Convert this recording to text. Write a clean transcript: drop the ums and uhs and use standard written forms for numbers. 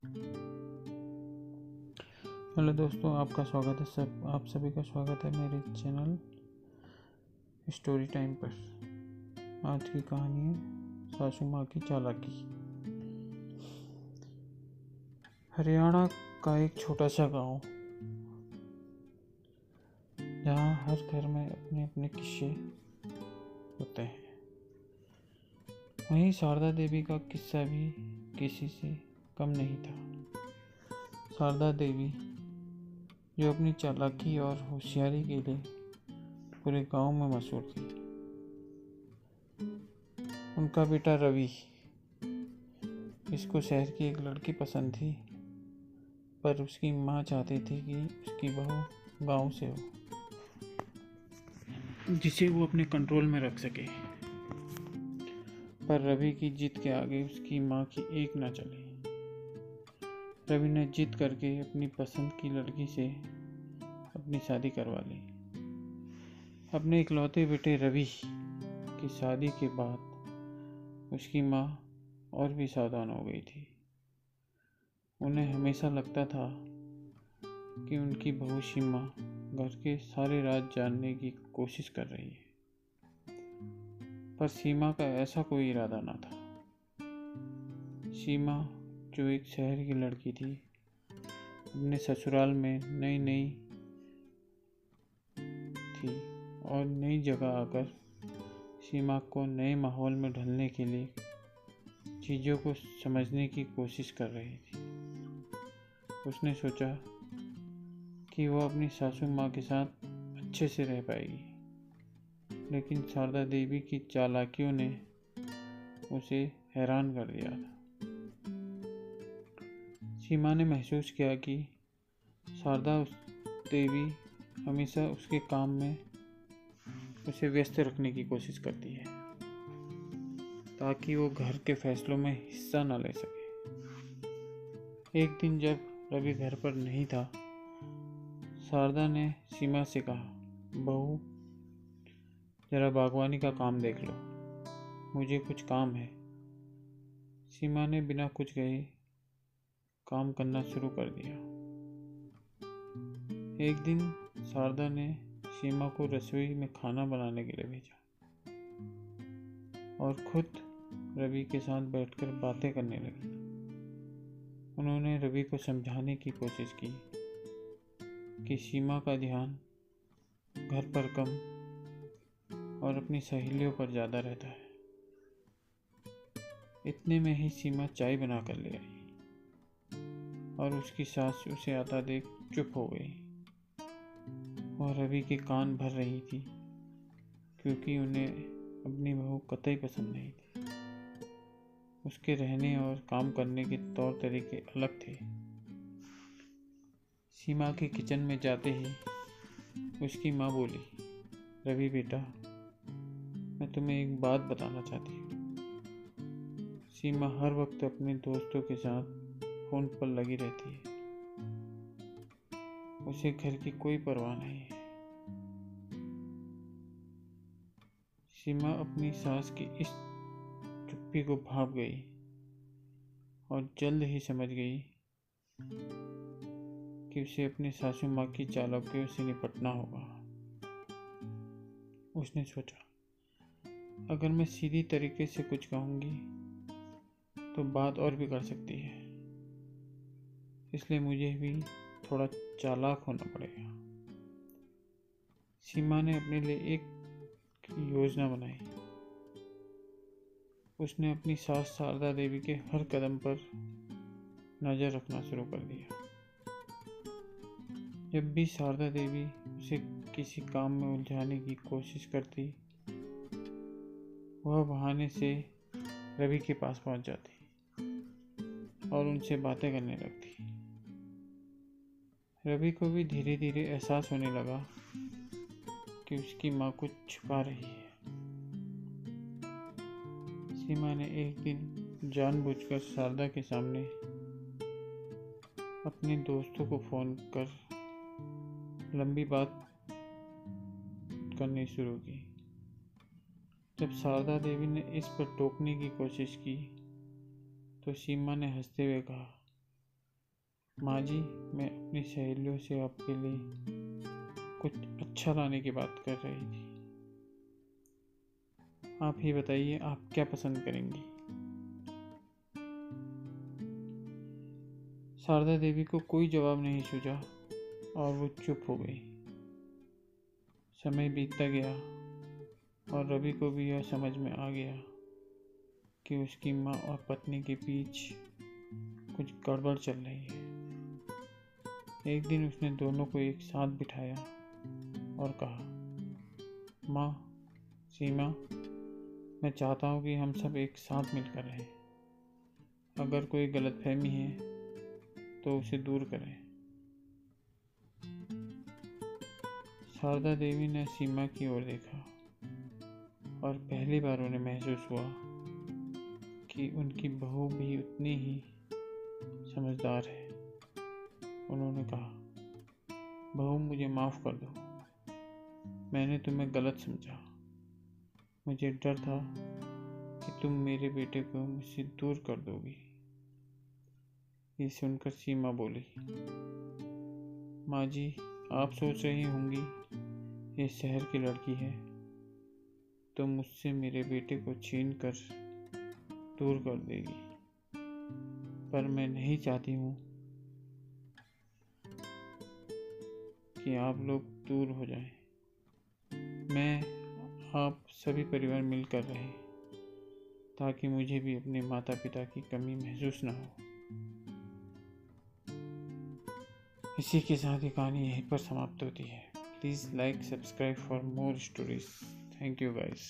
Hello दोस्तों, आपका स्वागत है। आप सभी का स्वागत है मेरे चैनल स्टोरी टाइम पर। आज की कहानी है सासू माँ की चालाकी। हरियाणा का एक छोटा सा गांव, जहाँ हर घर में अपने अपने किस्से होते हैं, वहीं शारदा देवी का किस्सा भी किसी से कम नहीं था। शारदा देवी, जो अपनी चालाकी और होशियारी के लिए पूरे गांव में मशहूर थी। उनका बेटा रवि, इसको शहर की एक लड़की पसंद थी, पर उसकी माँ चाहती थी कि उसकी बहू गांव से हो, जिसे वो अपने कंट्रोल में रख सके। पर रवि की जिद के आगे उसकी माँ की एक ना चली। रवि ने जिद करके अपनी पसंद की लड़की से अपनी शादी करवा ली। अपने इकलौते बेटे रवि की शादी के बाद उसकी माँ और भी सावधान हो गई थी। उन्हें हमेशा लगता था कि उनकी बहू सीमा घर के सारे राज जानने की कोशिश कर रही है, पर सीमा का ऐसा कोई इरादा न था। सीमा, जो एक शहर की लड़की थी, अपने ससुराल में नई थी और नई जगह आकर सीमा को नए माहौल में ढलने के लिए चीज़ों को समझने की कोशिश कर रही थी। उसने सोचा कि वह अपनी सासू माँ के साथ अच्छे से रह पाएगी, लेकिन शारदा देवी की चालाकियों ने उसे हैरान कर दिया था। सीमा ने महसूस किया कि शारदा देवी हमेशा उसके काम में उसे व्यस्त रखने की कोशिश करती है, ताकि वो घर के फैसलों में हिस्सा न ले सके। एक दिन जब रवि घर पर नहीं था, शारदा ने सीमा से कहा, बहू, जरा बागवानी का काम देख लो, मुझे कुछ काम है। सीमा ने बिना कुछ कहे काम करना शुरू कर दिया। एक दिन शारदा ने सीमा को रसोई में खाना बनाने के लिए भेजा और खुद रवि के साथ बैठकर बातें करने लगी। उन्होंने रवि को समझाने की कोशिश की कि सीमा का ध्यान घर पर कम और अपनी सहेलियों पर ज़्यादा रहता है। इतने में ही सीमा चाय बना कर ले आई और उसकी सास उसे आता देख चुप हो गई। वह रवि के कान भर रही थी, क्योंकि उन्हें अपनी बहू कतई पसंद नहीं थी। उसके रहने और काम करने के तौर तरीके अलग थे। सीमा के किचन में जाते ही उसकी माँ बोली, रवि बेटा, मैं तुम्हें एक बात बताना चाहती हूँ। सीमा हर वक्त अपने दोस्तों के साथ फोन पर लगी रहती है। उसे घर की कोई परवाह नहीं है। सीमा अपनी सास की इस चुप्पी को भाप गई और जल्द ही समझ गई कि उसे अपनी सासू माँ की चालाकियों से निपटना होगा। उसने सोचा, अगर मैं सीधी तरीके से कुछ कहूँगी तो बात और भी कर सकती है, इसलिए मुझे भी थोड़ा चालाक होना पड़ेगा। सीमा ने अपने लिए एक योजना बनाई। उसने अपनी सास शारदा देवी के हर कदम पर नज़र रखना शुरू कर दिया। जब भी शारदा देवी उसे किसी काम में उलझाने की कोशिश करती, वह बहाने से रवि के पास पहुंच जाती और उनसे बातें करने लगती। रवि को भी धीरे धीरे एहसास होने लगा कि उसकी माँ कुछ छुपा रही है। सीमा ने एक दिन जानबूझकर शारदा के सामने अपने दोस्तों को फोन कर लंबी बात करनी शुरू की। जब शारदा देवी ने इस पर टोकने की कोशिश की तो सीमा ने हंसते हुए कहा, माँ जी, मैं अपनी सहेलियों से आपके लिए कुछ अच्छा लाने की बात कर रही थी। आप ही बताइए, आप क्या पसंद करेंगी? शारदा देवी को कोई जवाब नहीं सूझा और वो चुप हो गई। समय बीतता गया और रवि को भी यह समझ में आ गया कि उसकी माँ और पत्नी के बीच कुछ गड़बड़ चल रही है। एक दिन उसने दोनों को एक साथ बिठाया और कहा, माँ, सीमा, मैं चाहता हूँ कि हम सब एक साथ मिलकर रहें। अगर कोई गलतफहमी है तो उसे दूर करें। शारदा देवी ने सीमा की ओर देखा और पहली बार उन्हें महसूस हुआ कि उनकी बहू भी उतनी ही समझदार है। उन्होंने कहा, बहू, मुझे माफ़ कर दो। मैंने तुम्हें गलत समझा। मुझे डर था कि तुम मेरे बेटे को मुझसे दूर कर दोगी। ये सुनकर सीमा बोली, माँ जी, आप सोच रही होंगी ये शहर की लड़की है तो मुझसे मेरे बेटे को छीन कर दूर कर देगी, पर मैं नहीं चाहती हूँ कि आप लोग दूर हो जाएं। मैं आप सभी परिवार मिलकर रहे ताकि मुझे भी अपने माता पिता की कमी महसूस ना हो। इसी के साथ ये कहानी यहीं पर समाप्त होती है। Please like, subscribe for more stories. Thank you guys.